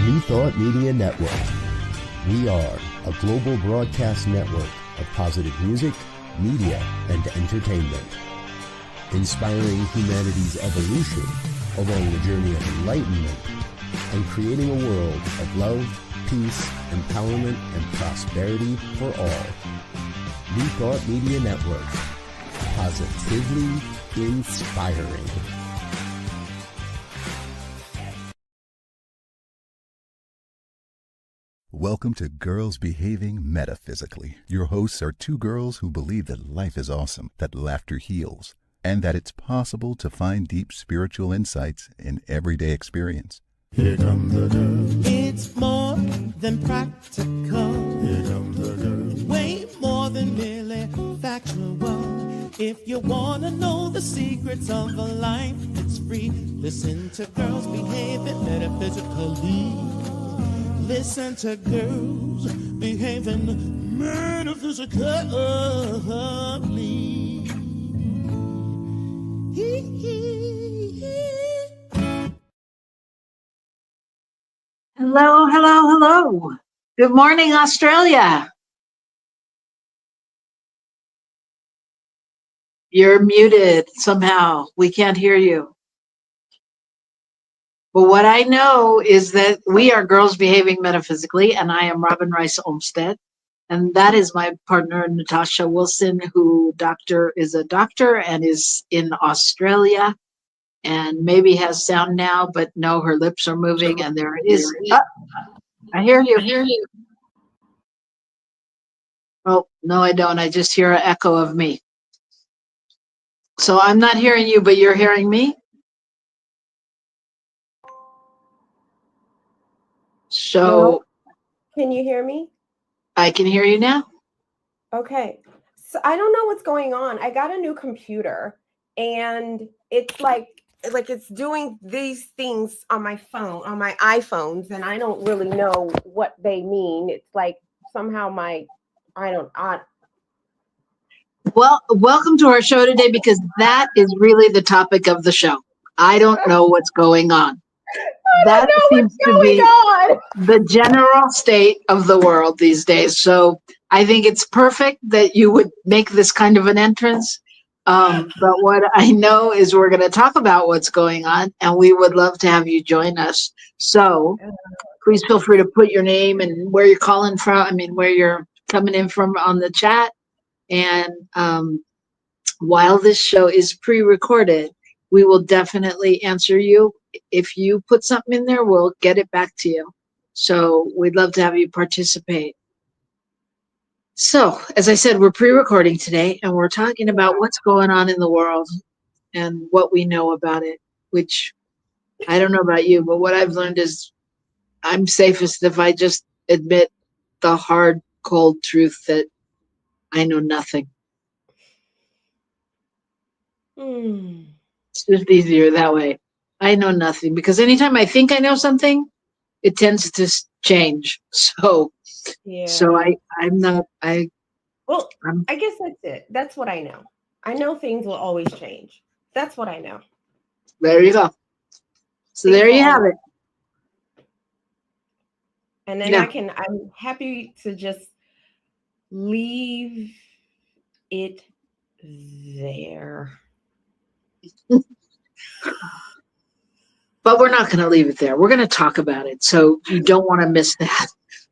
New Thought Media Network. We are a global broadcast network of positive music, media, and entertainment, inspiring humanity's evolution along the journey of enlightenment and creating a world of love, peace, empowerment, and prosperity for all. New Thought Media Network. Positively inspiring. Welcome to Girls Behaving Metaphysically. Your hosts are two girls who believe that life is awesome, that laughter heals, and that it's possible to find deep spiritual insights in everyday experience. Here come the girls. It's more than practical. Here come the girls. Way more than merely factual. If you want to know the secrets of a life that's free, listen to Girls Behaving Metaphysically. Listen to Girls Behaving Metaphysically. Hello, hello, hello. Good morning, Australia. You're muted somehow. We can't hear you. But what I know is that we are Girls Behaving Metaphysically, and I am Robyn Rice Olmsted. And that is my partner, Natasha Wilson, who is a doctor and is in Australia and maybe has sound now, but no, her lips are moving and there is... I hear you. Oh, no, I don't. I just hear an echo of me. So I'm not hearing you, but you're hearing me? So Hello? Can you hear me? I can hear you now. Okay. So I don't know what's going on. I got a new computer and it's like it's doing these things on my phone, on my iPhones, and I don't really know what they mean. It's like somehow Well, welcome to our show today, because that is really the topic of the show. I don't know what's going on. That seems to be the general state of the world these days. So I think it's perfect that you would make this kind of an entrance. But what I know is we're going to talk about what's going on, and we would love to have you join us. So please feel free to put your name and where you're calling from, where you're coming in from on the chat. And while this show is pre-recorded, we will definitely answer you. If you put something in there, we'll get it back to you. So we'd love to have you participate. So, as I said, we're pre-recording today, and we're talking about what's going on in the world and what we know about it, which I don't know about you, but what I've learned is I'm safest if I just admit the hard, cold truth that I know nothing. It's just easier that way. I know nothing, because anytime I think I know something, it tends to change. So, yeah. So I guess that's it. That's what I know. I know things will always change. That's what I know. There you go. So there you have it. And then I'm happy to just leave it there. But we're not going to leave it there. We're going to talk about it. So you don't want to miss that.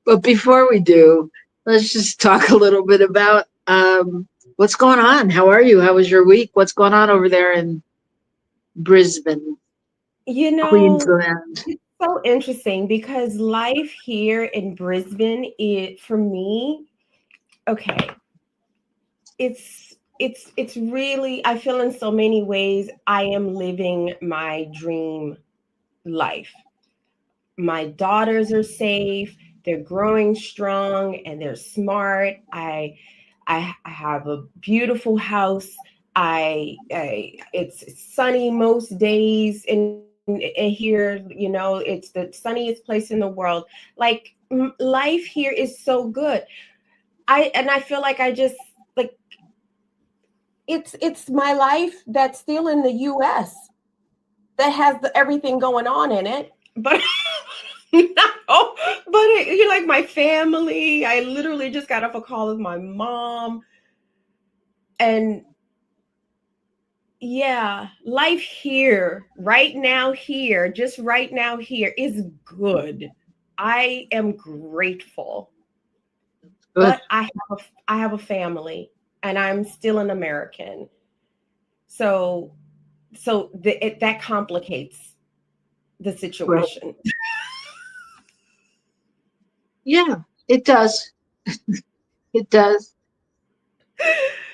But before we do, let's just talk a little bit about what's going on. How are you? How was your week? What's going on over there in Brisbane, Queensland? It's so interesting because life here in Brisbane, for me, okay, it's really, I feel in so many ways I am living my dream life. My daughters are safe, they're growing strong, and they're smart. I have a beautiful house. It's sunny most days in here, it's the sunniest place in the world. Like life here is so good. I feel like I just like it's my life that's still in the US that has everything going on in it, but No, but you're like my family. I literally just got off a call with my mom. And yeah, life here, right now, here, just right now, here is good. I am grateful. Good. But I have a family, and I'm still an American. So that complicates the situation. Yeah, it does. It does.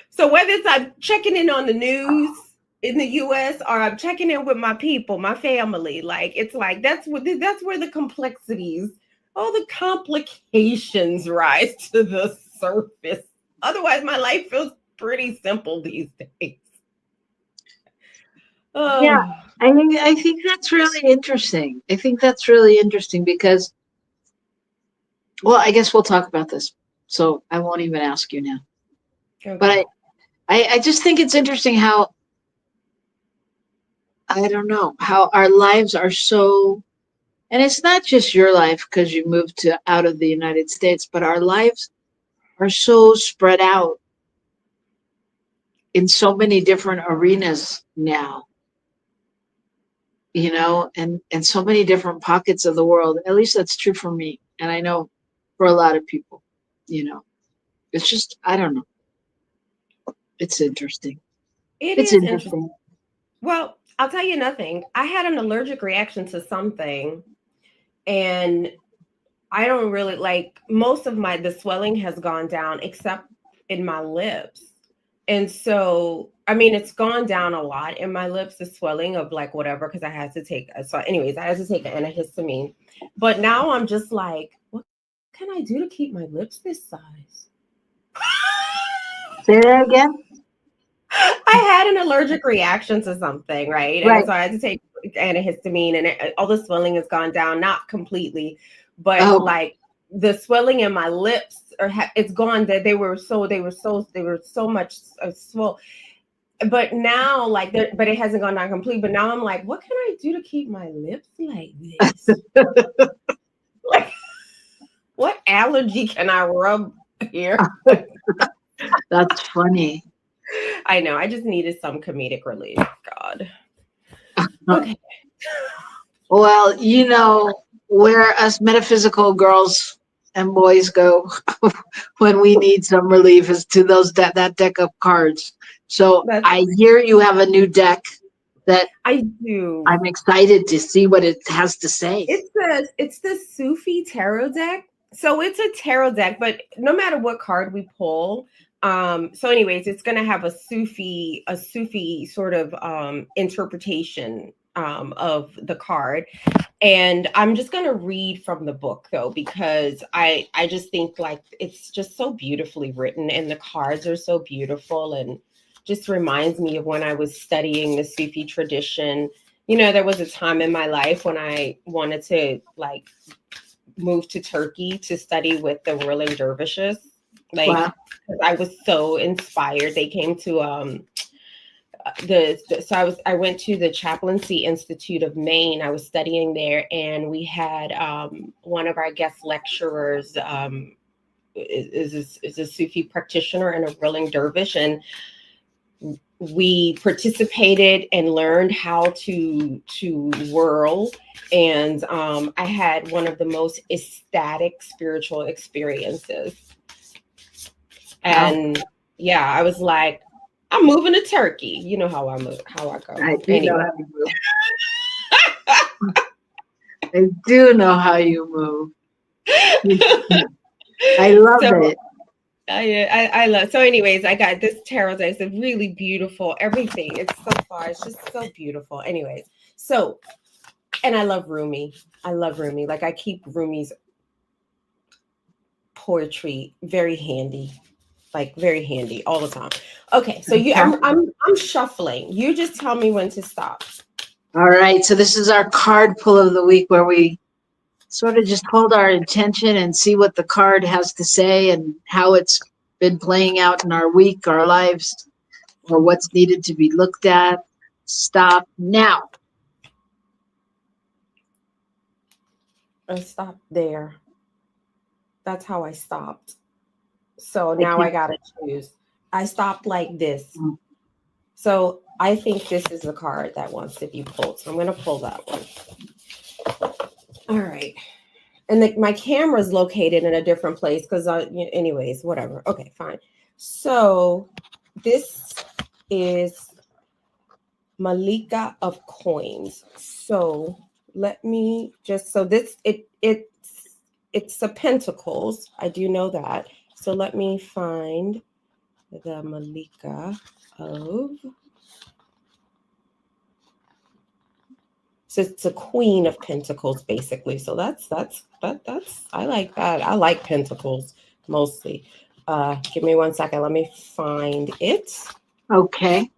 So whether it's I'm checking in on the news in the US or I'm checking in with my people, my family, like it's like that's where the complexities, all the complications rise to the surface. Otherwise, my life feels pretty simple these days. Yeah, I think that's really interesting. I think that's really interesting because, well, I guess we'll talk about this. So I won't even ask you now. Okay. But I just think it's interesting how, I don't know, how our lives are so, and it's not just your life because you moved out of the United States, but our lives are so spread out in so many different arenas now, and so many different pockets of the world. At least that's true for me. And I know for a lot of people, it's just, I don't know. It's interesting. It's interesting. Well, I'll tell you nothing. I had an allergic reaction to something, and I don't really like, most of the swelling has gone down except in my lips. And so, I mean, it's gone down a lot in my lips, the swelling of like whatever, because I had to take an antihistamine. But now I'm just like, what can I do to keep my lips this size? Say that again? I had an allergic reaction to something, right? And so I had to take antihistamine, and all the swelling has gone down, not completely, but like the swelling in my lips it's gone. That they were so much swole. But now, but it hasn't gone down complete. But now I'm like, what can I do to keep my lips like this? Like, what allergy can I rub here? That's funny. I know. I just needed some comedic relief. God. Okay. Well, where us metaphysical girls and boys go when we need some relief is to that deck of cards. So I hear you have a new deck that I do. I'm excited to see what it has to say. It's the Sufi tarot deck. So it's a tarot deck, but no matter what card we pull, so anyways, it's going to have a Sufi sort of interpretation of the card. And I'm just going to read from the book though, because I just think like it's just so beautifully written and the cards are so beautiful and just reminds me of when I was studying the Sufi tradition. There was a time in my life when I wanted to like move to Turkey to study with the whirling dervishes. Like, I was so inspired. They came to I went to the Chaplaincy Institute of Maine. I was studying there, and we had one of our guest lecturers is a Sufi practitioner and a whirling dervish, and we participated and learned how to whirl. And I had one of the most ecstatic spiritual experiences. And yeah, I was like, I'm moving to Turkey. You know how I go. I do know how you move. I do know how you move. I love it. I love. So anyways, I got this tarot deck. It's really beautiful. Everything. It's so far. It's just so beautiful. Anyways, so, and I love Rumi. Like I keep Rumi's poetry very handy. Like very handy all the time. Okay, so I'm shuffling. You just tell me when to stop. All right. So this is our card pull of the week, where we sort of just hold our attention and see what the card has to say and how it's been playing out in our week, our lives, or what's needed to be looked at. Stop now. I stopped there. That's how I stopped. So now I gotta choose. I stopped like this. So I think this is the card that wants to be pulled. So I'm gonna pull that one. All right. And my camera's located in a different place because anyways, whatever. Okay, fine. So this is Malika of Coins. So let me just, so this, it's a Pentacles. I do know that. So let me find the Malika of, so it's a Queen of Pentacles, basically. So that's I like that. I like Pentacles mostly. Give me 1 second. Let me find it. Okay.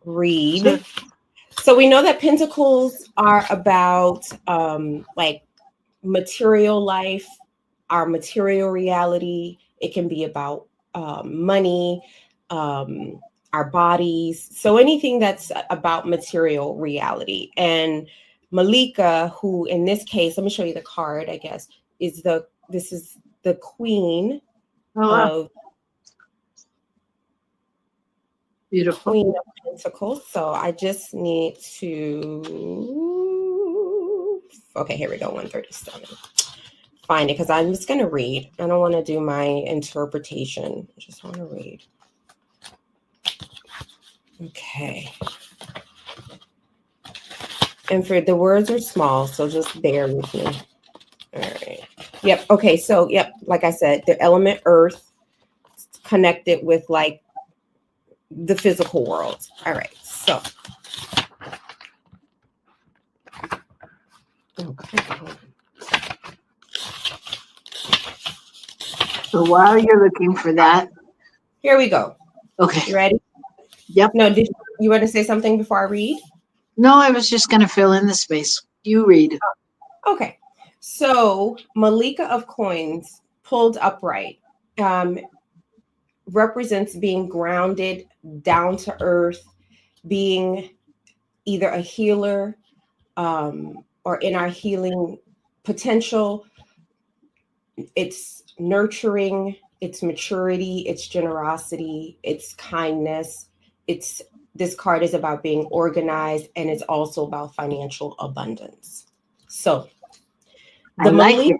Read. Sure. So we know that Pentacles are about like material life, our material reality. It can be about money, our bodies. So anything that's about material reality. And Malika, who in this case, let me show you the card, I guess, this is the Queen of beautiful. Queen of Pentacles. So I just need to, okay, here we go, 137. Find it, because I'm just going to read. I don't want to do my interpretation. I just want to read. Okay. And for the words are small, so just bear with me. All right. Yep. Okay. So, yep. Like I said, the element earth connected with like the physical world. All right. So. Okay. So while you're looking for that. Here we go. Okay. You ready? Yep. No, did you want to say something before I read? No, I was just going to fill in the space. You read. Okay. So Malika of Coins, pulled upright, represents being grounded, down to earth, being either a healer or in our healing potential. It's nurturing, it's maturity, it's generosity, it's kindness. This card is about being organized, and it's also about financial abundance. So I like it.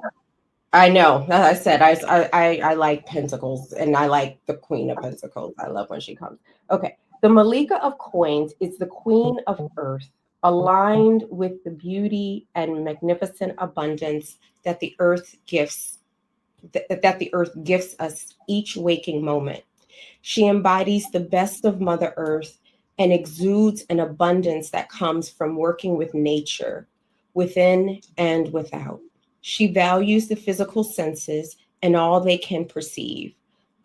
I know. As I said, I like Pentacles, and I like the Queen of Pentacles. I love when she comes. Okay. The Malika of Coins is the Queen of Earth, aligned with the beauty and magnificent abundance that the earth gifts, that the earth gifts us each waking moment. She embodies the best of Mother Earth and exudes an abundance that comes from working with nature, within and without. She values the physical senses and all they can perceive,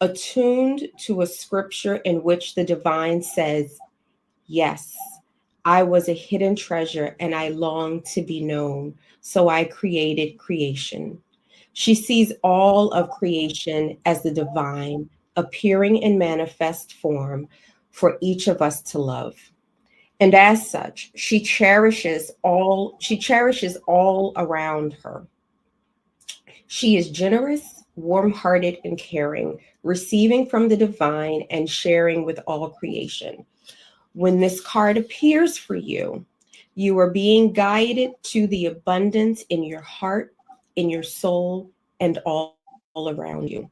attuned to a scripture in which the divine says, "Yes, I was a hidden treasure and I longed to be known, so I created creation." She sees all of creation as the divine, appearing in manifest form for each of us to love. And as such, she cherishes all around her. She is generous, warm-hearted, and caring, receiving from the divine and sharing with all creation. When this card appears for you, you are being guided to the abundance in your heart, in your soul, and all around you.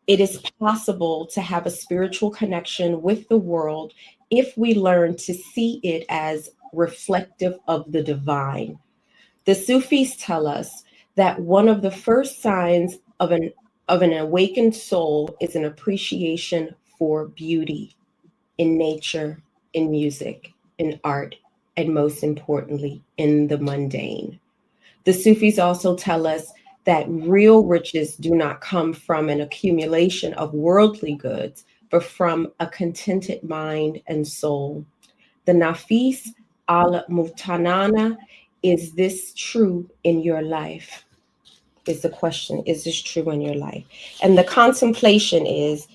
It is possible to have a spiritual connection with the world if we learn to see it as reflective of the divine. The Sufis tell us that one of the first signs of an awakened soul is an appreciation for beauty in nature, in music, in art, and most importantly, in the mundane. The Sufis also tell us that real riches do not come from an accumulation of worldly goods, but from a contented mind and soul. The Nafis al-Mutanana, is this true in your life? Is the question, is this true in your life? And the contemplation is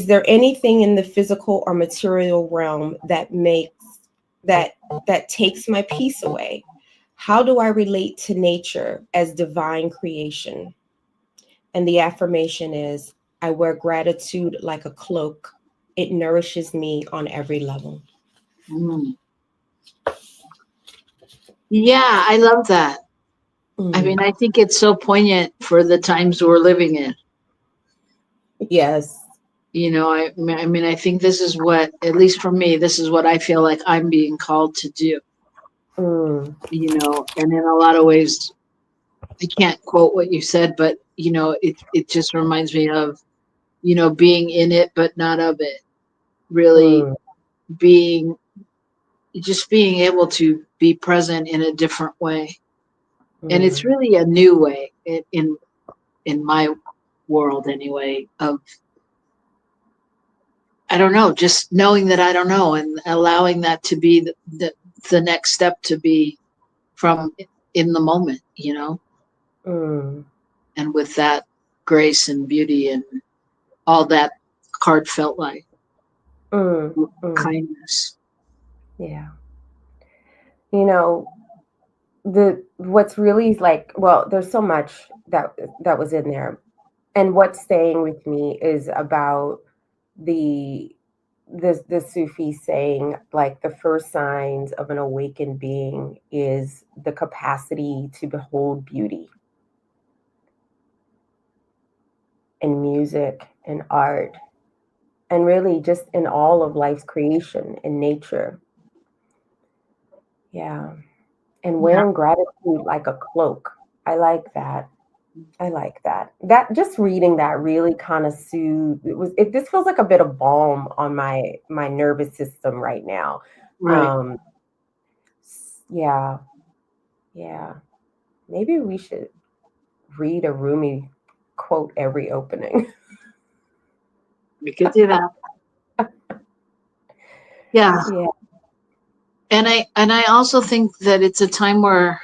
there anything in the physical or material realm that takes my peace away? How do I relate to nature as divine creation? And the affirmation is, I wear gratitude like a cloak. It nourishes me on every level. Mm. Yeah, I love that. I mean, I think it's so poignant for the times we're living in. Yes. You know, I mean, I think this is what, at least for me, this is what I feel like I'm being called to do. You know, and in a lot of ways, I can't quote what you said, but you know, it just reminds me of, you know, being in it but not of it. Really being just being able to be present in a different way. And it's really a new way in my world anyway, of I don't know, just knowing that I don't know and allowing that to be the next step, to be from in the moment, you know, and with that grace and beauty and all that card felt like kindness. Yeah. You know, what's really like, well, there's so much that was in there. And what's staying with me is about the Sufi saying, like, the first signs of an awakened being is the capacity to behold beauty in music and art, and really just in all of life's creation and nature. Yeah. And wearing gratitude like a cloak. I like that. I like that. That just reading that really kind of soothed. This feels like a bit of balm on my nervous system right now. Right. Yeah. Yeah. Maybe we should read a Rumi quote every opening. We could do that. Yeah. Yeah. And I also think that it's a time where,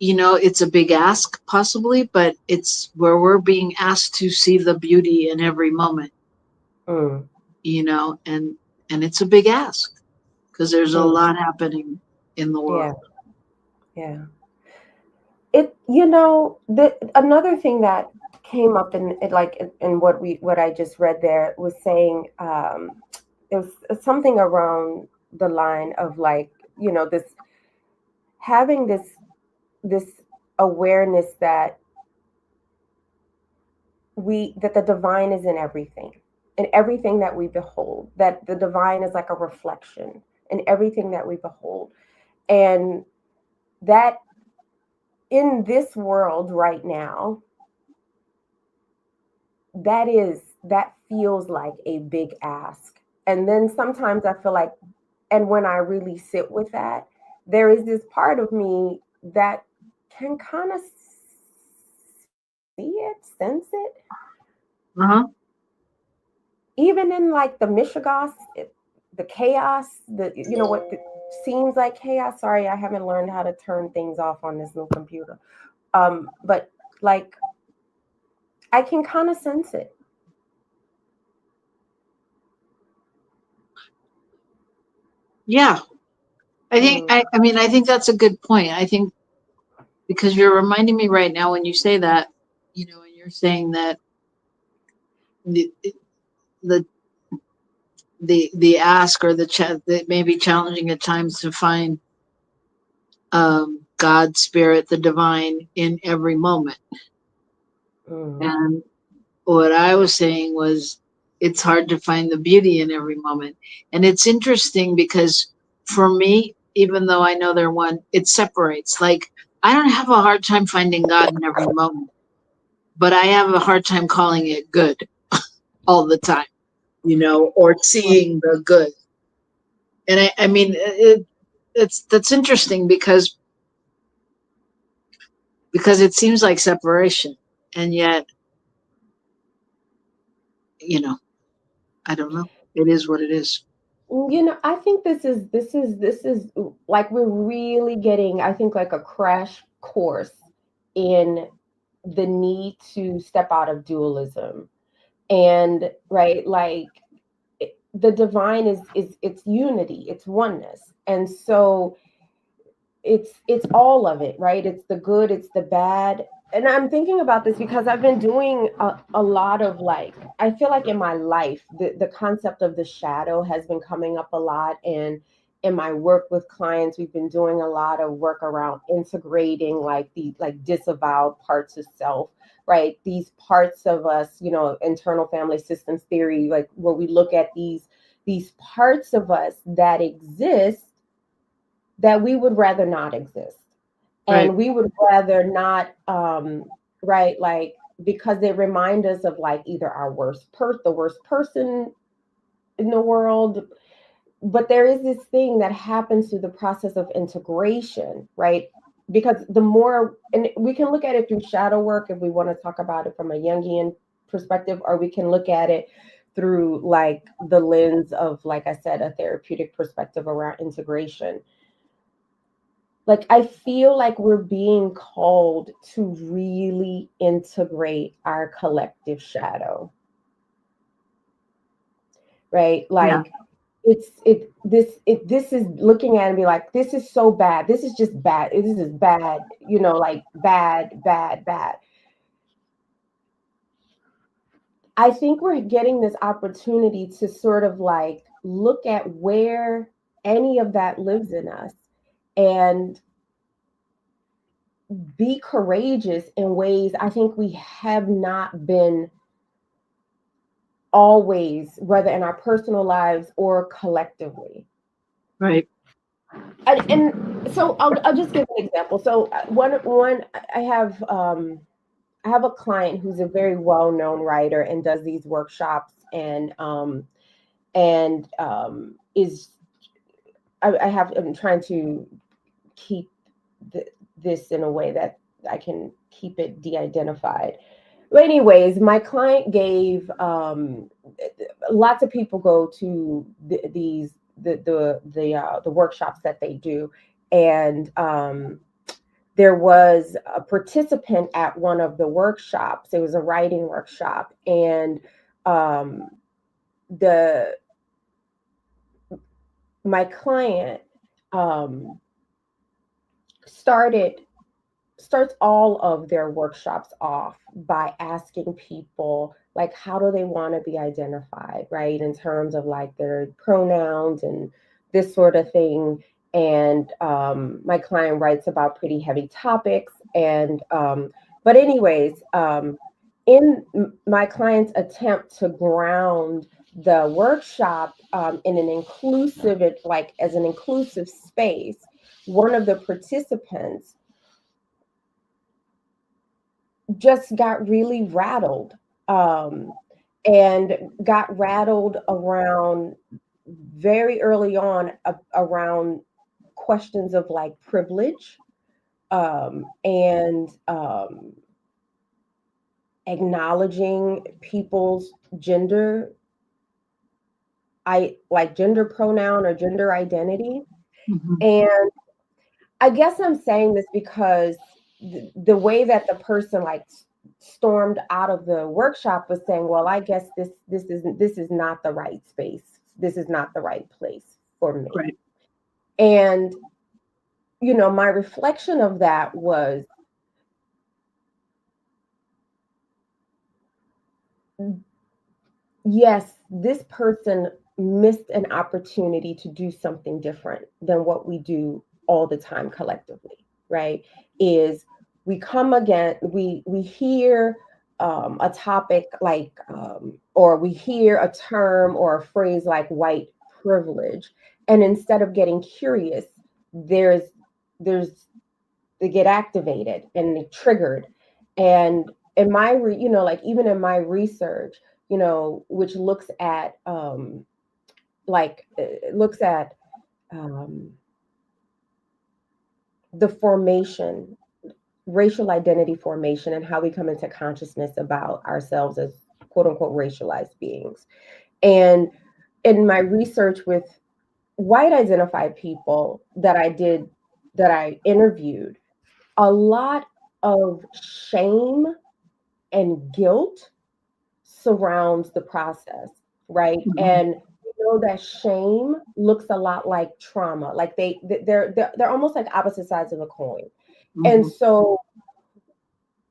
you know, it's a big ask possibly, but it's where we're being asked to see the beauty in every moment, you know, and it's a big ask because there's a lot happening in the world. Yeah. You know, another thing that came up in what I just read there was saying, it was something around the line of, like, you know, this having this awareness that the divine is in everything, in everything that we behold, that the divine is like a reflection in everything that we behold, and that in this world right now, that feels like a big ask. And then sometimes I feel like, and when I really sit with that, there is this part of me that can kind of see it, sense it. Even in like the mishigas, the chaos, you know what seems like chaos. Sorry, I haven't learned how to turn things off on this new computer. But like, I can kind of sense it. Yeah. I think, I mean, I think that's a good point. I think because you're reminding me right now when you say that, you know, and you're saying that the the ask or the chat that may be challenging at times to find God, spirit, the divine in every moment. And what I was saying was, it's hard to find the beauty in every moment. And it's interesting because for me, even though I know they're one, it separates. Like, I don't have a hard time finding God in every moment, but I have a hard time calling it good all the time, you know, or seeing the good. And I mean, that's interesting because it seems like separation, and yet, you know, I don't know. It is what it is. You know, I think this is like, we're really getting, I think, like a crash course in the need to step out of dualism. And right, like, the divine is it's unity, it's oneness. And so it's all of it, right? It's the good, it's the bad. And I'm thinking about this because I've been doing a lot of like, I feel like in my life, the concept of the shadow has been coming up a lot. And in my work with clients, we've been doing a lot of work around integrating like the like disavowed parts of self, right? These parts of us, you know, internal family systems theory, like where we look at these parts of us that exist that we would rather not exist. Right. And we would rather not, right, like, because they remind us of like either our the worst person in the world. But there is this thing that happens through the process of integration, right? Because the more, and we can look at it through shadow work if we want to talk about it from a Jungian perspective, or we can look at it through like the lens of, like I said, a therapeutic perspective around integration. Like, I feel like we're being called to really integrate our collective shadow, right? Like, this is looking at it and be like, this is so bad. This is just bad. This is bad, you know, like bad, bad, bad. I think we're getting this opportunity to sort of like look at where any of that lives in us and be courageous in ways I think we have not been always, whether in our personal lives or collectively. Right. And so I'll just give an example. So one I have a client who's a very well-known writer and does these workshops and is I'm trying to keep this in a way that I can keep it de-identified. But anyways, my client gave lots of people go to the workshops that they do, and there was a participant at one of the workshops. It was a writing workshop, and my client starts all of their workshops off by asking people like, how do they want to be identified, right, in terms of like their pronouns and this sort of thing. And my client writes about pretty heavy topics. And but anyways, in my client's attempt to ground the workshop in an inclusive, like as an inclusive space, one of the participants just got really rattled, and got rattled around very early on around questions of like privilege, and acknowledging people's gender, gender pronoun or gender identity. Mm-hmm. And I guess I'm saying this because the way that the person like stormed out of the workshop was saying, well, I guess this is not the right space. This is not the right place for me. Right. And, you know, my reflection of that was, yes, this person missed an opportunity to do something different than what we do all the time collectively, right? Is we come again, we hear a topic like, or we hear a term or a phrase like white privilege, and instead of getting curious, they get activated and they triggered. And in my, like even in my research, you know, which looks at the formation, racial identity formation, and how we come into consciousness about ourselves as quote unquote racialized beings. And in my research with white identified people that I interviewed, a lot of shame and guilt surrounds the process, right? Mm-hmm. And know that shame looks a lot like trauma. Like they're almost like opposite sides of a coin. And Mhm. so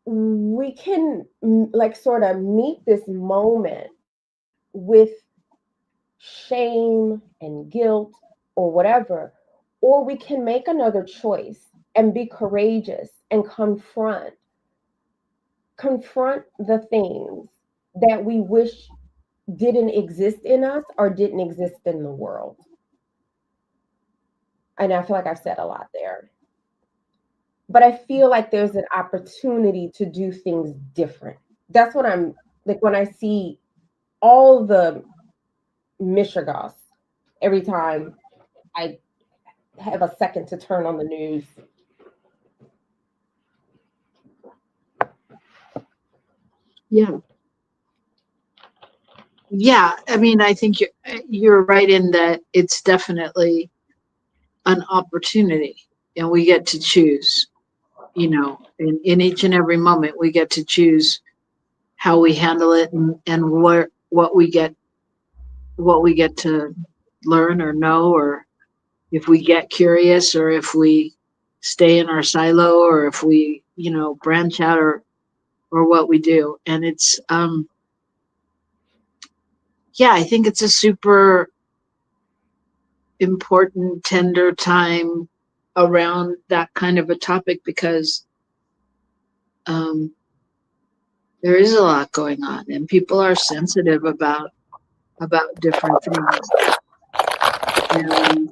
we can like sort of meet this moment with shame and guilt or whatever, or we can make another choice and be courageous and confront the things that we wish didn't exist in us or didn't exist in the world. And I feel like I've said a lot there. But I feel like there's an opportunity to do things different. That's what I'm like when I see all the mishegas every time I have a second to turn on the news. Yeah. Yeah. I mean, I think you're right in that it's definitely an opportunity, and we get to choose, in each and every moment we get to choose how we handle it, and what we get to learn or know, or if we get curious, or if we stay in our silo, or if we, branch out, or what we do. And it's yeah, I think it's a super important, tender time around that kind of a topic, because um, there is a lot going on, and people are sensitive about different things. And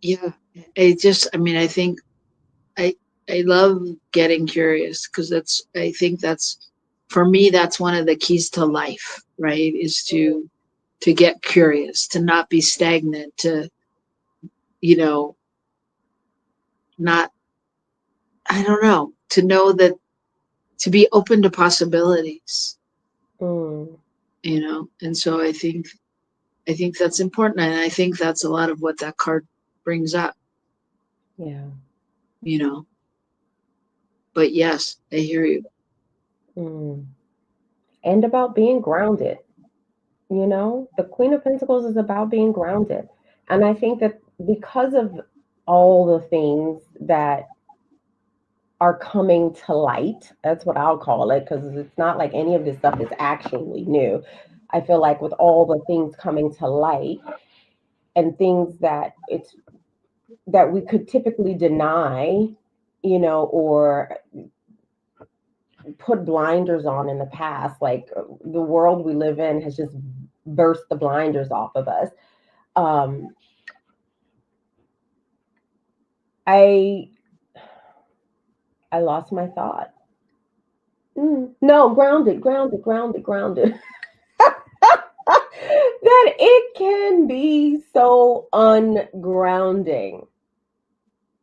yeah, I mean, I think I I love getting curious, because I think that's, for me, that's one of the keys to life, right? Is to get curious, to not be stagnant, to, you know, not, I don't know, to know that, to be open to possibilities, Mm, And so I think that's important, and I think that's a lot of what that card brings up, yeah. you know. But yes, I hear you. Mm. And about being grounded. The Queen of Pentacles is about being grounded. And I think that because of all the things that are coming to light, that's what I'll call it, because it's not like any of this stuff is actually new. I feel like with all the things coming to light and things that we could typically deny, or put blinders on in the past, like the world we live in has just burst the blinders off of us. um i I lost my thought. No, grounded. That it can be so ungrounding,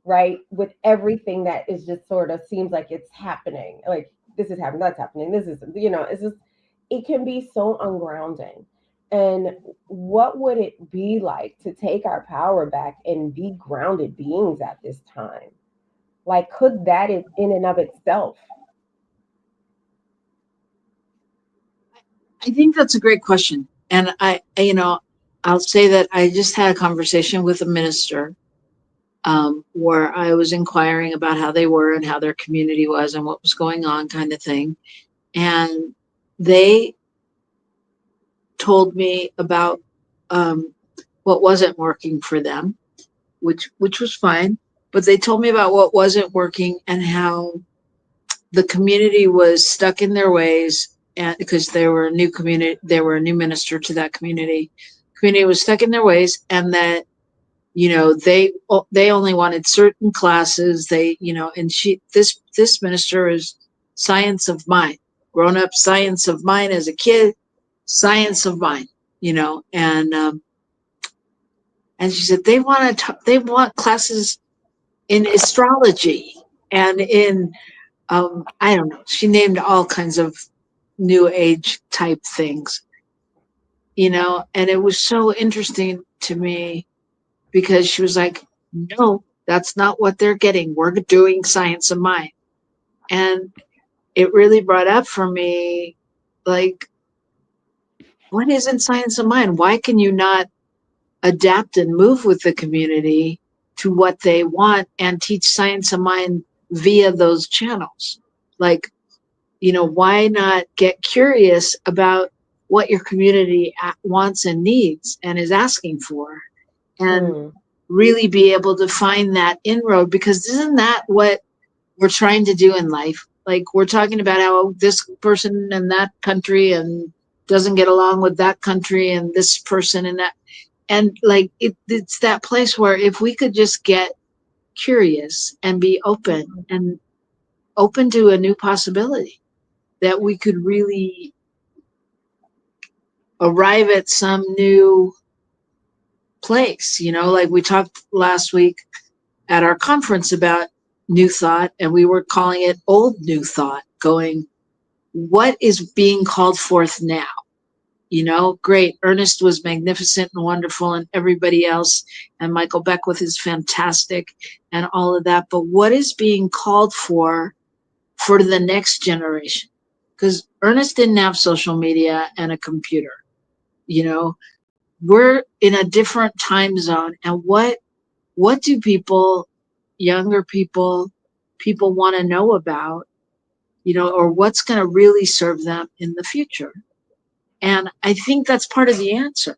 right? With everything that is just sort of seems like it's happening. Like this is happening, that's happening. This is, it's just, it can be so ungrounding. And what would it be like to take our power back and be grounded beings at this time? Like, could that in and of itself? I think that's a great question. And I'll say that I just had a conversation with a minister, where I was inquiring about how they were and how their community was and what was going on, kind of thing. And they told me about what wasn't working for them, which was fine. But they told me about what wasn't working, and how the community was stuck in their ways, and because they were a new minister to that community was stuck in their ways, and that, they only wanted certain classes. And this minister is science of mind, grown up science of mind as a kid, science of mind, and she said they want classes in astrology and in, I don't know. She named all kinds of new age type things, and it was so interesting to me, because she was like, no, that's not what they're getting. We're doing science of mind. And it really brought up for me, like, what isn't science of mind? Why can you not adapt and move with the community to what they want and teach science of mind via those channels? Like, why not get curious about what your community wants and needs and is asking for, and really be able to find that inroad? Because isn't that what we're trying to do in life? Like, we're talking about how this person in that country and doesn't get along with that country and this person and that. And like, it's that place where if we could just get curious and be open to a new possibility, that we could really arrive at some new place. Like we talked last week at our conference about new thought, and we were calling it old new thought, going, what is being called forth now? Great. Ernest was magnificent and wonderful, and everybody else, and Michael Beckwith is fantastic and all of that. But what is being called for the next generation? Because Ernest didn't have social media and a computer. We're in a different time zone. And what do younger people want to know about, or what's going to really serve them in the future? And I think that's part of the answer,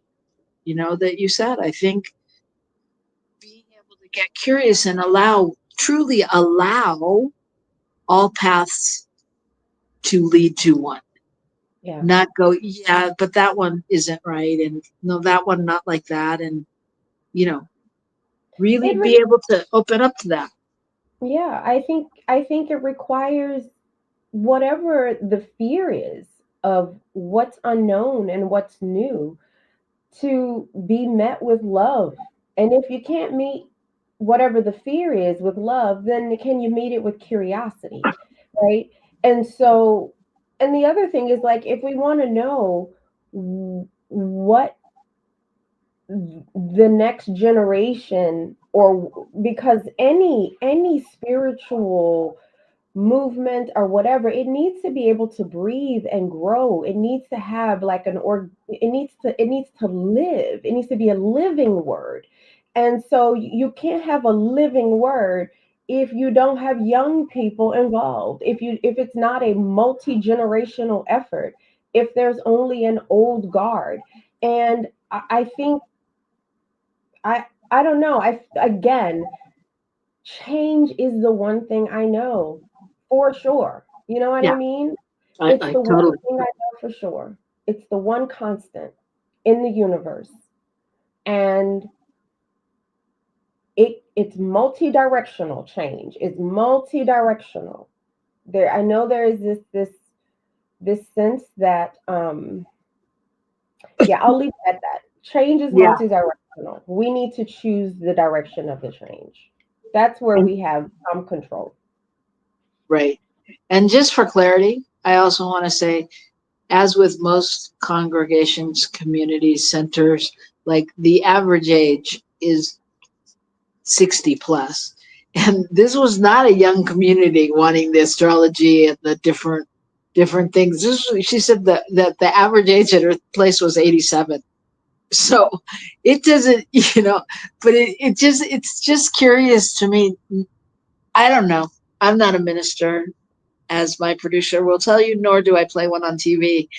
that you said. I think being able to get curious and truly allow all paths to lead to one. Yeah. Not go, yeah, but that one isn't right. And no, that one, not like that. And, really be able to open up to that. Yeah, I think it requires whatever the fear is of what's unknown and what's new to be met with love. And if you can't meet whatever the fear is with love, then can you meet it with curiosity, right? And so, and the other thing is, like, if we want to know what the next generation, or because any spiritual movement or whatever, it needs to be able to breathe and grow. It needs to have like it needs to live. It needs to be a living word. And so you can't have a living word if you don't have young people involved, if it's not a multi-generational effort, if there's only an old guard. And I think I don't know. Again, change is the one thing I know for sure. You know what I mean? It's the one thing I know for sure. It's the one constant in the universe. And it's multi-directional change. It's multi-directional. I know there is this sense that I'll leave it at that. Change is multi-directional. We need to choose the direction of the change. That's where we have some control. Right. And just for clarity, I also want to say, as with most congregations, communities, centers, like the average age is 60 plus. And this was not a young community wanting the astrology and the different things. She said that the average age at her place was 87. So it doesn't, but it's just curious to me. I don't know. I'm not a minister, as my producer will tell you, nor do I play one on TV.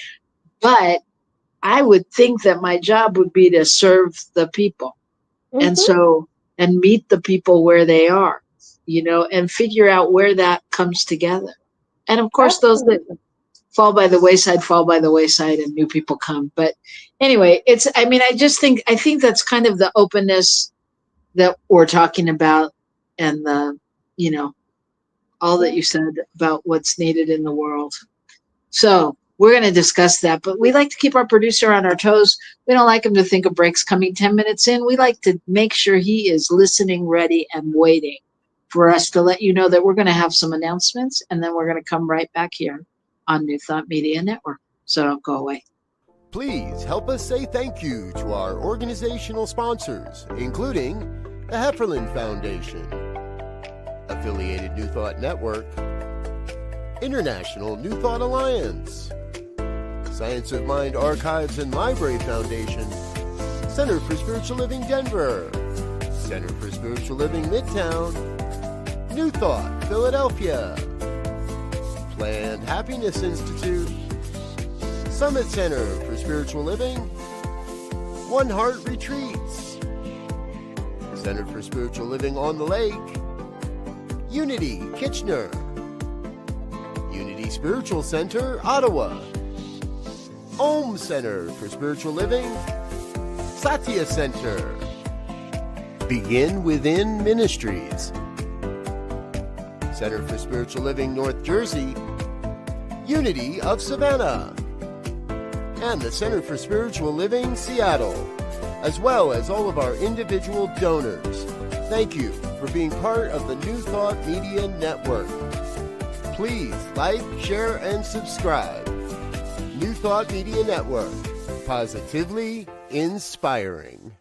But I would think that my job would be to serve the people. Mm-hmm. And meet the people where they are, and figure out where that comes together. And of course, those that fall by the wayside and new people come. But anyway, I think that's kind of the openness that we're talking about, and the, all that you said about what's needed in the world. So we're going to discuss that, but we like to keep our producer on our toes. We don't like him to think of breaks coming 10 minutes in. We like to make sure he is listening, ready, and waiting for us to let you know that we're going to have some announcements, and then we're going to come right back here on New Thought Media Network. So don't go away. Please help us say thank you to our organizational sponsors, including the Hefferland Foundation, Affiliated New Thought Network, International New Thought Alliance, Science of Mind Archives and Library Foundation, Center for Spiritual Living Denver, Center for Spiritual Living Midtown, New Thought Philadelphia, Planned Happiness Institute, Summit Center for Spiritual Living, One Heart Retreats, Center for Spiritual Living on the Lake, Unity Kitchener, Unity Spiritual Center Ottawa, Om Center for Spiritual Living, Satya Center, Begin Within Ministries, Center for Spiritual Living North Jersey, Unity of Savannah, and the Center for Spiritual Living Seattle, as well as all of our individual donors. Thank you for being part of the New Thought Media Network. Please like, share, and subscribe. New Thought Media Network, positively inspiring.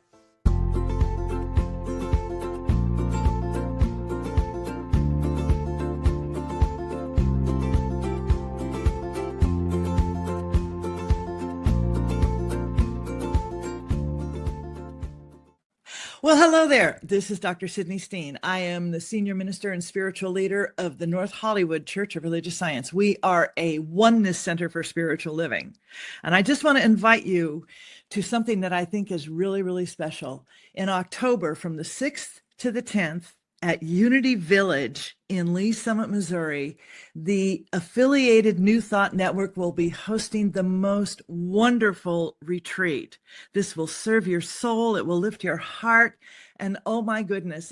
Well, hello there. This is Dr. Sydney Steen. I am the senior minister and spiritual leader of the North Hollywood Church of Religious Science. We are a oneness center for spiritual living. And I just want to invite you to something that I think is really, really special. In October, from the 6th to the 10th, at Unity Village in Lee Summit, Missouri, the affiliated New Thought Network will be hosting the most wonderful retreat. This will serve your soul. It will lift your heart. And oh my goodness,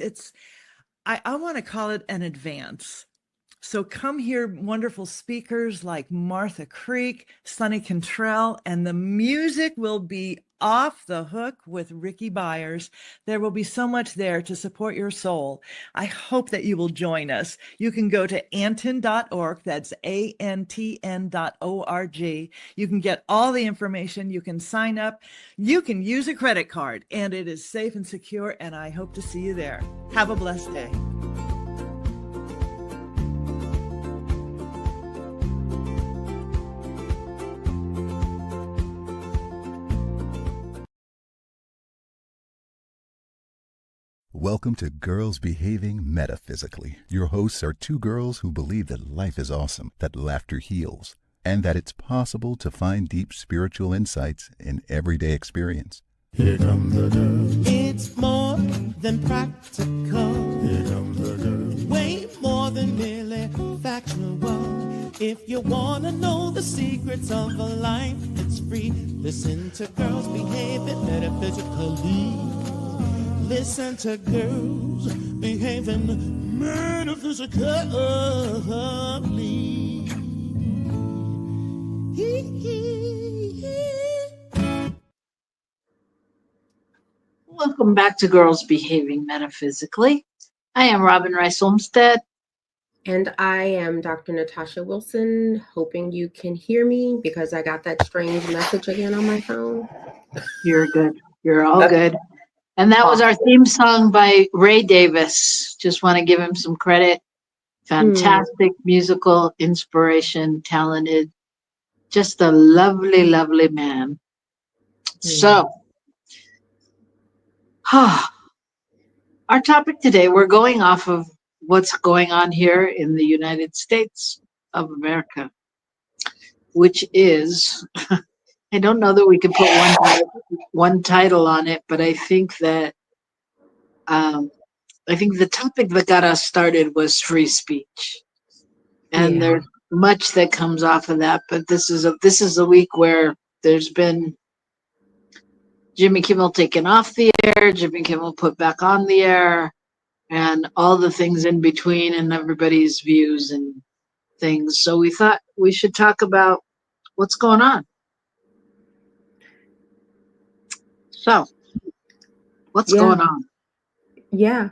I want to call it an advance. So come hear wonderful speakers like Martha Creek, Sonny Cantrell, and the music will be off the hook with Ricky Byers. There will be so much there to support your soul. I hope that you will join us. You can go to antn.org. That's antn.org. You can get all the information. You can sign up. You can use a credit card, and it is safe and secure, and I hope to see you there. Have a blessed day. Welcome to Girls Behaving Metaphysically. Your hosts are two girls who believe that life is awesome, that laughter heals, and that it's possible to find deep spiritual insights in everyday experience. Here come the girls. It's more than practical. Here come the girls. Way more than merely factual. If you want to know the secrets of a life that's free, listen to Girls Behaving Metaphysically. Listen to Girls Behaving Metaphysically. Welcome back to Girls Behaving Metaphysically. I am Robyn Rice Olmsted. And I am Dr. Natasha Wilson, hoping you can hear me because I got that strange message again on my phone. You're good. You're all good. And that was our theme song by Ray Davis. Just want to give him some credit. Fantastic musical inspiration, talented, just a lovely, lovely man. So, our topic today, we're going off of what's going on here in the United States of America, which is, I don't know that we can put one title on it, but I think that the topic that got us started was free speech, and there's much that comes off of that. But this is a week where there's been Jimmy Kimmel taken off the air, Jimmy Kimmel put back on the air, and all the things in between, and everybody's views and things. So we thought we should talk about what's going on. So, what's going on? Yeah.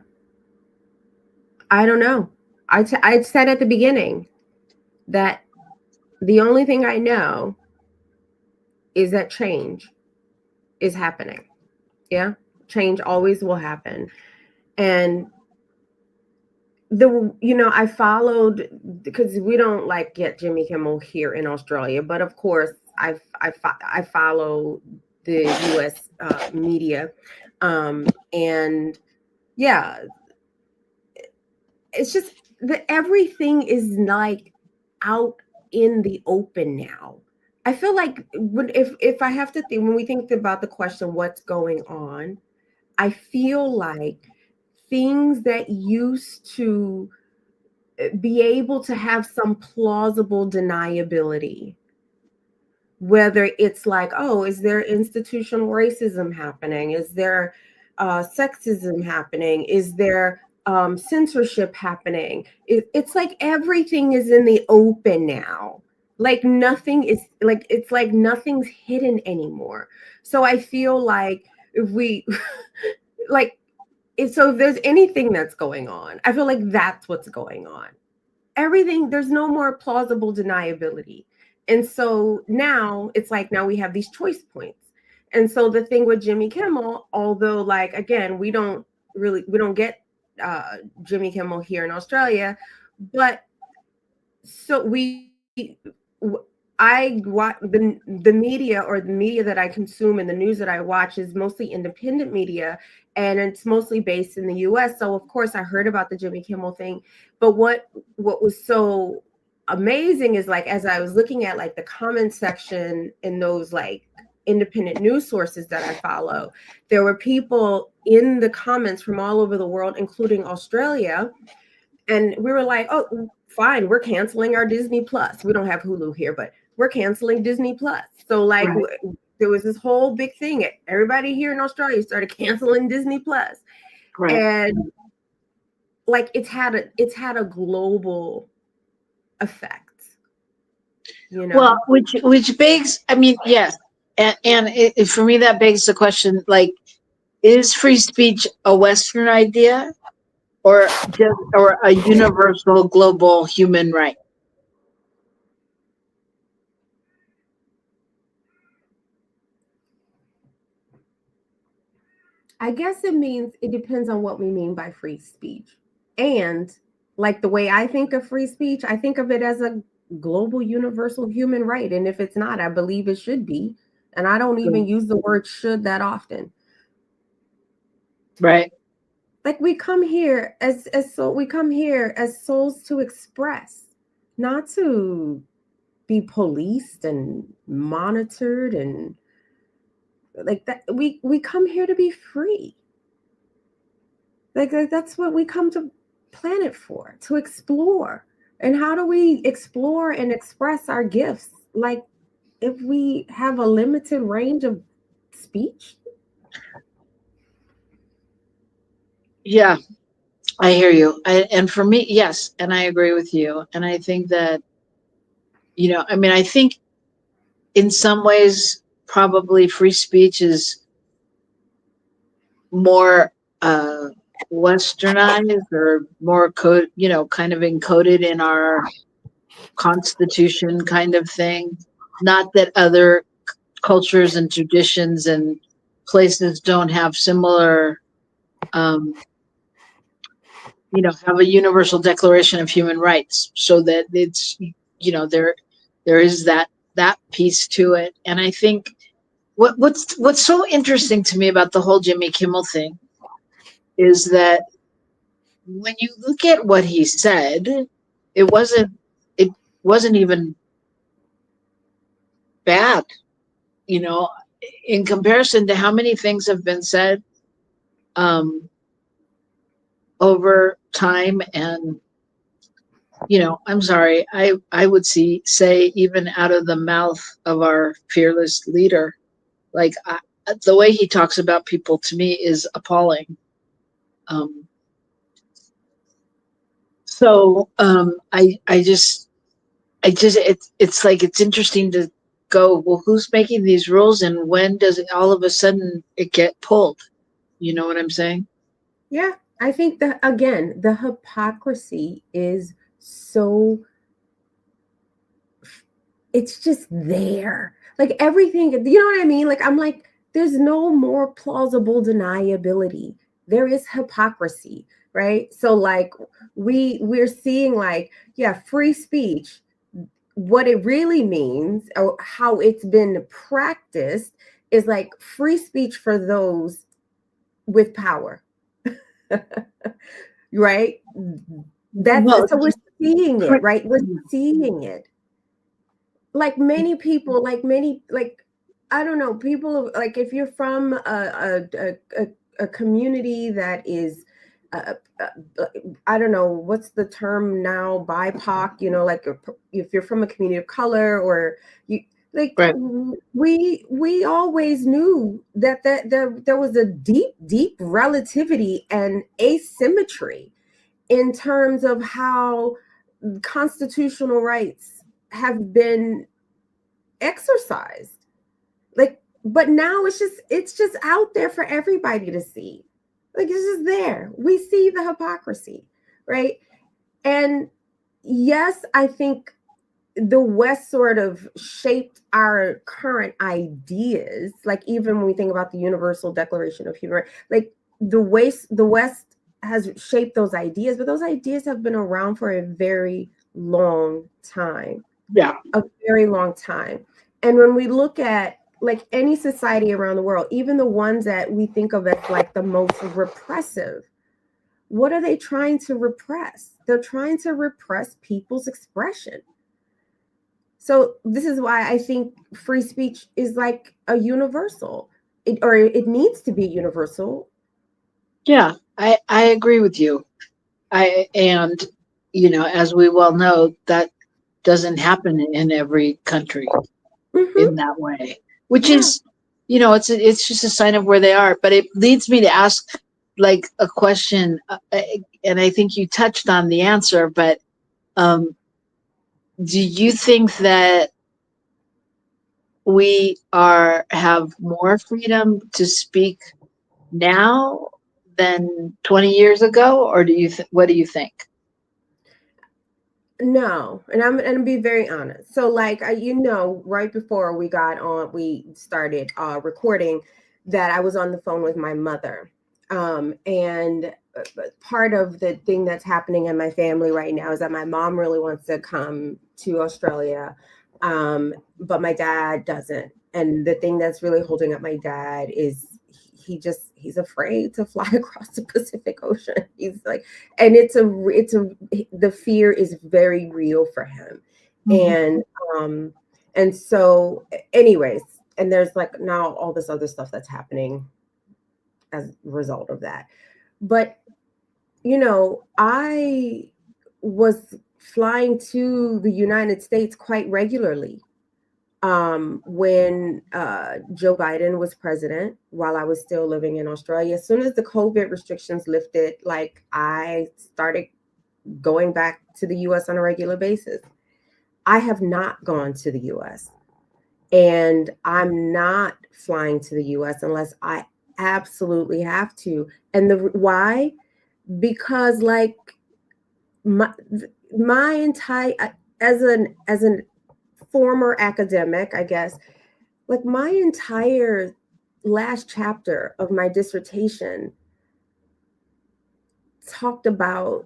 I don't know. I said at the beginning that the only thing I know is that change is happening. Yeah. Change always will happen. And I followed, because we don't get Jimmy Kimmel here in Australia, but of course, I follow the U.S. Media, and yeah, it's just that everything is like out in the open now. I feel like if I have to think, when we think about the question, what's going on, I feel like things that used to be able to have some plausible deniability, whether it's like, oh, is there institutional racism happening? Is there sexism happening? Is there censorship happening? It's like everything is in the open now. Like nothing is like, it's like nothing's hidden anymore. So I feel like if we like, so if there's anything that's going on, I feel like that's what's going on. Everything, there's no more plausible deniability. And so now it's like, now we have these choice points. And so the thing with Jimmy Kimmel, although like, again, we don't get Jimmy Kimmel here in Australia, but so I watch the media, or the media that I consume and the news that I watch is mostly independent media, and it's mostly based in the US. So of course I heard about the Jimmy Kimmel thing, but what was so amazing is like, as I was looking at like the comment section in those like independent news sources that I follow, there were people in the comments from all over the world, including Australia. And we were like, oh, fine, we're canceling our Disney Plus. We don't have Hulu here, but we're canceling Disney Plus. So like there was this whole big thing. Everybody here in Australia started canceling Disney Plus. Right. And like it's had a global effect. You know? Well, which begs, I mean, yes. And for me, that begs the question, like, is free speech a Western idea or a universal global human right? I guess it depends on what we mean by free speech. And like the way I think of free speech, I think of it as a global universal human right. And if it's not, I believe it should be. And I don't even use the word should that often. Right. Like we come here as souls to express, not to be policed and monitored, and like that. We come here to be free. Like that's what we come to planet for, to explore. And how do we explore and express our gifts? Like if we have a limited range of speech? Yeah, I hear you. And for me, yes, and I agree with you. And I think that, you know, I mean, I think in some ways, probably free speech is more westernized or more kind of encoded in our constitution kind of thing. Not that other cultures and traditions and places don't have similar have a universal declaration of human rights, so that it's, there is that piece to it. And I think what's so interesting to me about the whole Jimmy Kimmel thing is that when you look at what he said, it wasn't even bad, in comparison to how many things have been said over time. And I'm sorry, I would say even out of the mouth of our fearless leader, like the way he talks about people to me is appalling. It's like, it's interesting to go, well, who's making these rules and when does it all of a sudden it get pulled? You know what I'm saying? Yeah, I think that, again, the hypocrisy is so, it's just there. Like everything, you know what I mean? Like, I'm like, there's no more plausible deniability. There is hypocrisy, right? So like we're seeing like, yeah, free speech. what it really means, or how it's been practiced, is like free speech for those with power. Right? Well, So we're seeing it, right? We're seeing it. Like many people, like I don't know, people, like if you're from a community that is I don't know what's the term now, BIPOC, you know, like if you're from a community of color, or you like, right. we always knew that there was a deep relativity and asymmetry in terms of how constitutional rights have been exercised. Like, but now it's just out there for everybody to see. Like, it's just there. We see the hypocrisy, right? And yes, I think the West sort of shaped our current ideas. Like, even when we think about the Universal Declaration of Human Rights, like the West has shaped those ideas, but those ideas have been around for a very long time. Yeah. A very long time. And when we look at like any society around the world, even the ones that we think of as like the most repressive, what are they trying to repress? They're trying to repress people's expression. So this is why I think free speech is like a universal, it needs to be universal. Yeah, I agree with you. And you know, as we well know, that doesn't happen in every country in that way, which is, you know, it's just a sign of where they are. But it leads me to ask like a question, and I think you touched on the answer, but do you think that we have more freedom to speak now than 20 years ago, or what do you think? No, and I'm gonna be very honest. So, like, you know, right before we started recording, that I was on the phone with my mother, and part of the thing that's happening in my family right now is that my mom really wants to come to Australia, but my dad doesn't. And the thing that's really holding up my dad is he's afraid to fly across the Pacific Ocean. He's like, and the fear is very real for him. And so anyways, and there's like now all this other stuff that's happening as a result of that. But you know, I was flying to the United States quite regularly when Joe Biden was president, while I was still living in Australia. As soon as the COVID restrictions lifted, like I started going back to the US on a regular basis. I have not gone to the US, and I'm not flying to the US unless I absolutely have to. And why? Because like my entire, as an former academic, I guess, like my entire last chapter of my dissertation talked about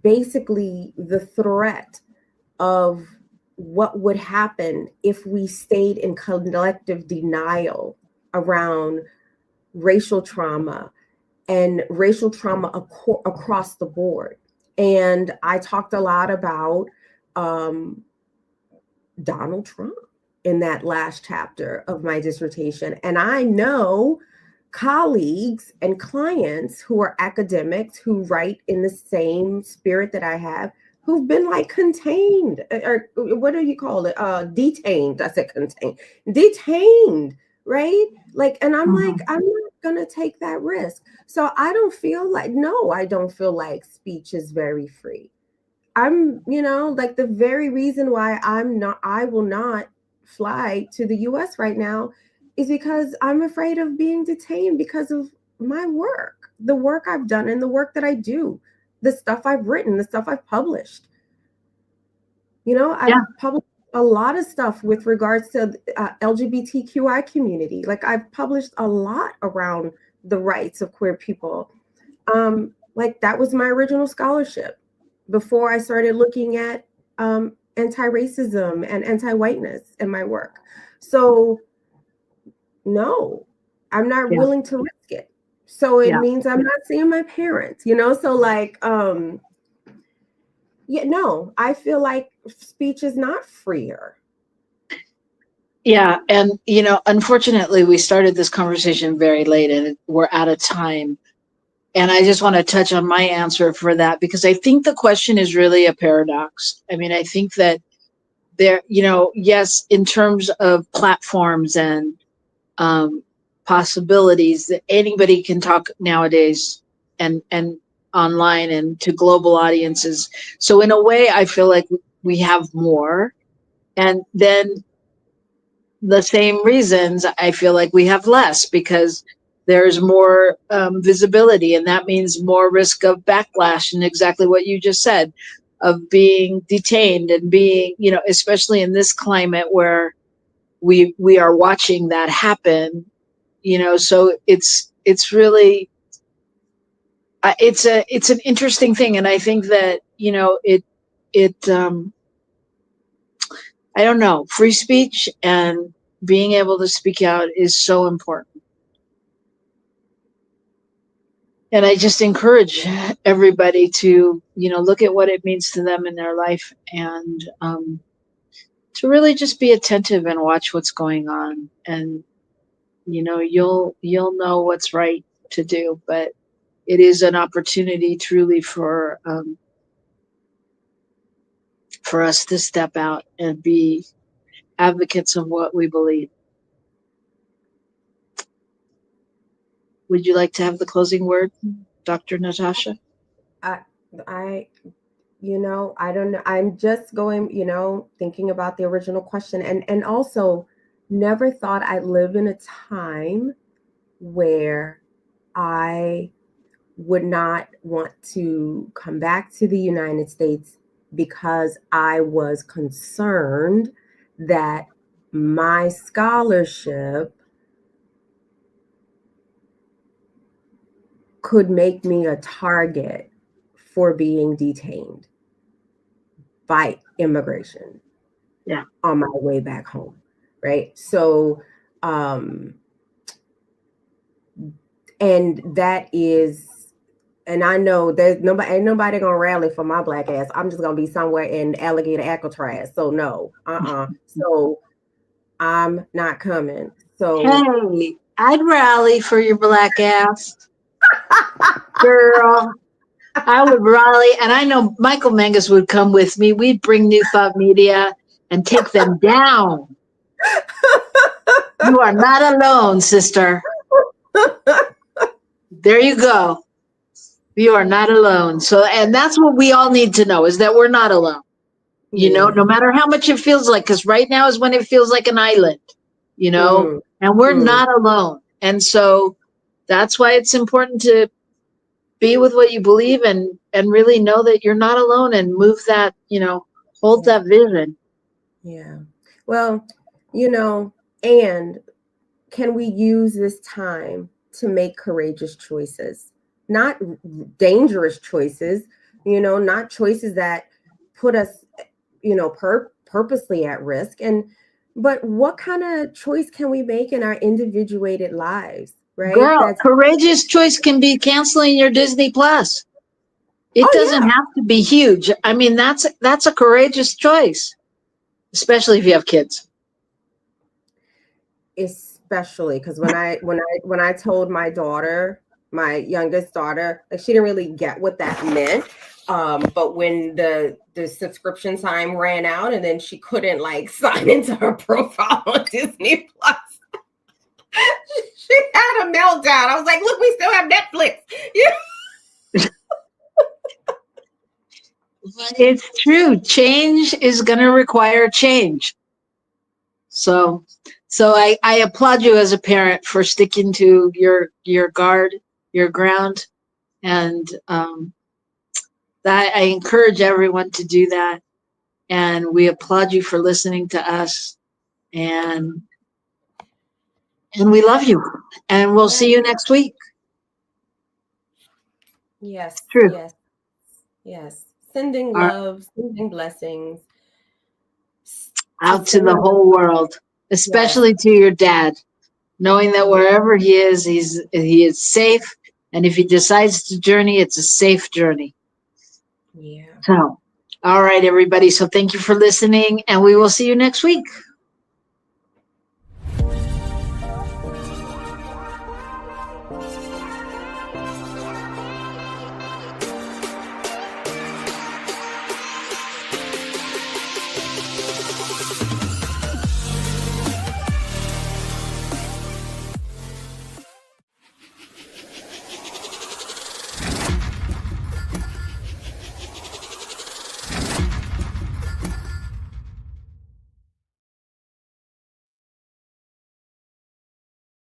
basically the threat of what would happen if we stayed in collective denial around racial trauma and racial trauma across the board. And I talked a lot about Donald Trump in that last chapter of my dissertation. And I know colleagues and clients who are academics who write in the same spirit that I have, who've been like contained, or what do you call it? Detained. I said contained. Detained, right? Like, and I'm like, I'm not gonna take that risk. So I don't feel like speech is very free. I'm, you know, like the very reason why I will not fly to the US right now is because I'm afraid of being detained because of my work, the work I've done and the work that I do, the stuff I've written, the stuff I've published. You know, I've published a lot of stuff with regards to LGBTQI community. Like I've published a lot around the rights of queer people. Like that was my original scholarship before I started looking at anti-racism and anti-whiteness in my work. So no, I'm not Yeah. willing to risk it. So it Yeah. means I'm not seeing my parents, so like, yeah, no, I feel like speech is not freer. Yeah. And, unfortunately, we started this conversation very late and we're out of time. And I just want to touch on my answer for that, because I think the question is really a paradox. I mean, I think that there, yes, in terms of platforms and possibilities, that anybody can talk nowadays and online and to global audiences. So in a way, I feel like we have more. And then the same reasons, I feel like we have less, because there's more visibility, and that means more risk of backlash, and exactly what you just said, of being detained and being, especially in this climate where we are watching that happen, so it's really it's an interesting thing. And I think that I don't know, free speech and being able to speak out is so important. And I just encourage everybody to, look at what it means to them in their life, and to really just be attentive and watch what's going on. And, you'll know what's right to do, but it is an opportunity truly for us to step out and be advocates of what we believe. Would you like to have the closing word, Dr. Natasha? I I don't know. I'm just going, thinking about the original question, and also never thought I'd live in a time where I would not want to come back to the United States because I was concerned that my scholarship could make me a target for being detained by immigration. Yeah. On my way back home. Right. So, and that is, and I know there's ain't nobody gonna rally for my black ass. I'm just gonna be somewhere in alligator Alcatraz. So no, So I'm not coming. So hey, I'd rally for your black ass, girl. I would rally, and I know Michael Mangus would come with me. We'd bring New Thought Media and take them down. You are not alone, sister. There you go. You are not alone. So, and that's what we all need to know, is that we're not alone. No matter how much it feels like, because right now is when it feels like an island, and we're not alone. And so that's why it's important to be with what you believe, and really know that you're not alone, and move that, hold that vision. Yeah. Well, and can we use this time to make courageous choices? Not dangerous choices, not choices that put us, purposely at risk. But what kind of choice can we make in our individuated lives, right? Girl, courageous choice can be canceling your Disney Plus. It doesn't have to be huge. I mean, that's a courageous choice, especially if you have kids. Especially because when I told my daughter, my youngest daughter, like, she didn't really get what that meant. But when the subscription time ran out, and then she couldn't sign into her profile on Disney Plus, she had a meltdown. I was like, look, we still have Netflix. It's true. Change is going to require change. So I applaud you as a parent for sticking to your guard, your ground, and that I encourage everyone to do that. And we applaud you for listening to us, and we love you, and we'll see you next week. Yes. True. Yes. Sending love, sending blessings. out to the whole world, especially to your dad, knowing that wherever he is safe. And if he decides to journey, it's a safe journey. Yeah. So, all right, everybody. So thank you for listening, and we will see you next week.